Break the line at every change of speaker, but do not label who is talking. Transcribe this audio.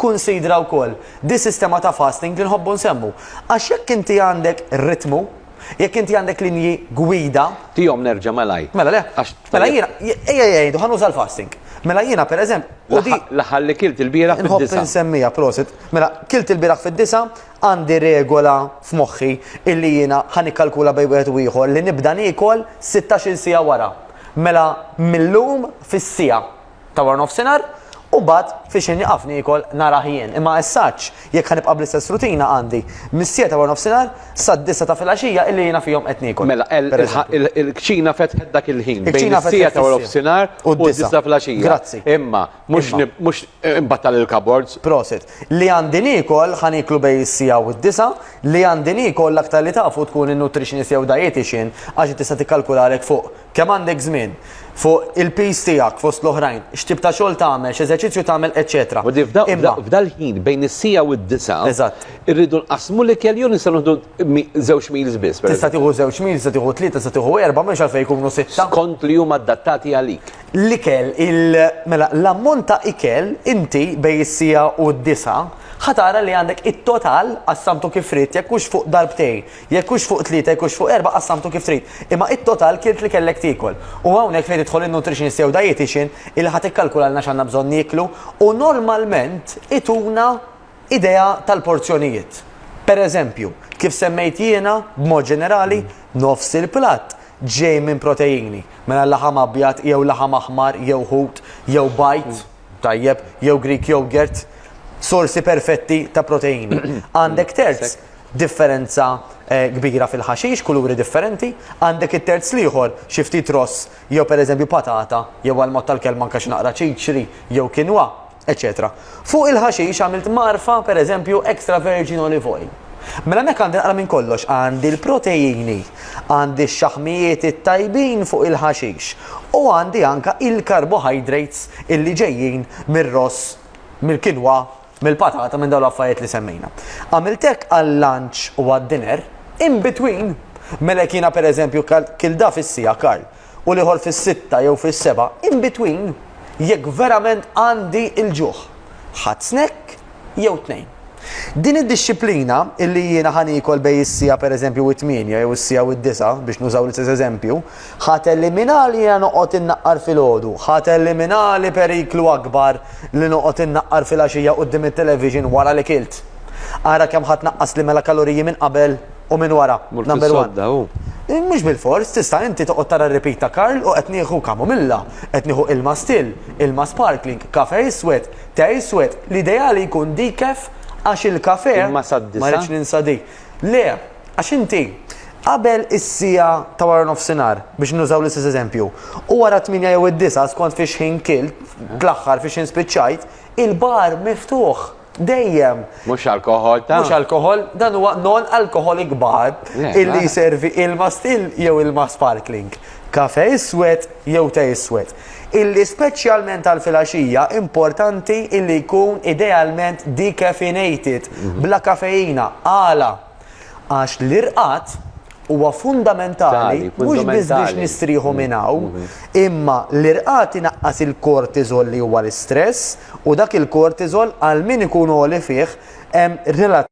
ikkunsidra wkoll di sistema ta' fasting li nħobbu nsemmu. Għax jekk inti għandek ritmu, jekk inti għandek linji gwida.
Tihom nerġa' malaj.
Mela le. Mela jiena ejja ħanuża l-fasting. Mela jiena pereżempju
l-aħħar li kilt il-bieraħ
fid-disa. Nħobb insemmija prosit. Mela kilt il-bieraħ fid-disa għandi regola f'moħħi illi jiena ħanikkalkula bej wieħed u ieħor li nibda niekol 16-il siegħa wara. Mela millum fis-sija ta' wara nofsinhar u bad fiex nieqaf niekol nara ħjien. Imma essaċ jekk ħanibqa' bl-istess rutina għandi mis-sija ta' wara nofsinhar sad-disa ta' filgħaxija illi jiena fihom qed niekol.
Mela il-kċina fetħet dak il-ħin bejn is-sija ta' wara nofsinhar u d-disa ta' filgħaxija.
Grazzi.
Imma mhux imbattal il-cupboards.
Proset. Li għandi niekol ħaniklu bejn is-sija u d-disa, li għandi niekol l-aktar li tafu tkun in-nutritionist jew dietitian għax tista' tikkalkulalek fuq kemm għandek żmien, fuq il-pis tiegħek fost l-oħrajn, x'tib ta' xogħol tagħmel, x'eżerċizzju tagħmel, eċetera.
U f'dal ħin bejn is-sija u d-disa.
Eżatt.
Irridu nqasmu l-ikel jew nistgħu nieħdu żewġ meals biss.
Tista' tieħu żewġ meals, tista' tieħu tlieta, tista' tieħu erba' mhux għalfejn jkunu sitta.
Skont li huma adattati għalik.
L-ikel, mela l-ammont ta' ikel inti bejn is-sija u d-disa ħatara li għandek it-total qassamtu kif trid, jekk hux fuq darbtej, jekk hux fuq tlieta, jekk hux fuq erba' qassamtu kif trid. Imma it-total kielt li kellek tiekol. U hawnhekk fejn tidħol in-nutritionist jew dietitian illi ħadd ikkalkulalna x'għandna bżonn nieklu u normalment ituna idea tal-porzjonijiet. Pereżempju, kif semmejt jiena b'mod ġenerali nofs il-platt ġej minn proteini. Mela laħam abjad jew laħam aħmar jew ħut jew bajt, tajjeb, jew Greek yogurt. Sorsi perfetti ta' proteini. Għandek terz differenza kbira fil-ħaxix, kuluri differenti, għandek it-terz liħor xi ftit ross, jew pereżempju patata, jew għal-mod tal-kelma anke xi naqra ċiċri, jew kinwa, eċetera. Fuq il-ħaxix għamilt marfa pereżempju extra virgin olive oil. Mela mek għandi naqra minn kollox, għandi l-proteini, għandi x-xaħmijiet it-tajbin fuq il-ħaxix u għandi anka il-carbohydrates illi ġejjin mir-ross, mill-kinwa, mill-patata minn dawn l-affarijiet li semmejna. Għamiltek għall-lunch u għad-dinner in between, mela kiena pereżempju kilda fis-sija Karl u liħor fis-sitta jew fis-seba' in between jekk verament għandi il-ġuħ. Ħadd snack jew tnejn. Din id-disciplina illi jiena ħanikol bej is-sija pereżempju u 8 jew is-sija u 9 biex nużaw l-istess eżempju, ħadd eliminali jiena noqgħod innaqqar filgħodu, ħadd eliminali periklu akbar li noqgħod innaqqar fil-għaxija quddiem it-television wara li kilt. Ara kemm ħadd naqqas li mela kaloriji minn qabel u minn wara. Number 1. Mhux bil-fors, tista' inti toqgħod tara r-repeat ta' Karl u qed nieħu kamomilla, qed nieħu ilma still, ilma sparkling, kafe iswed, te iswed, l-ideali jkun dikef għax il-kafe ma rridx ninsa dik. Le, għax inti qabel is-sija ta' wara nofsinhar biex nużaw l-istess eżempju u wara 8 jew id-9 skont fiex ħin kilt l-aħħar fiex inspiċċajt, il-bar miftuħ dejjem.
Mhux alkohol ta'
Mhux alkohol, dan huwa non-alcoholic bar illi jservi ilma still jew ilma sparkling, kafe iswed jew te iswed. Illi speċjalment għal filgħaxija importanti illi jkun idealment decaffeinated bla kafeina għala għax l-irqat huwa fundamentali mhux biss biex nistrieħu minn hawn, imma l-irqat inaqqas il-kortizol li huwa l-istress u dak il-kortizol għal min ikun li fih hemm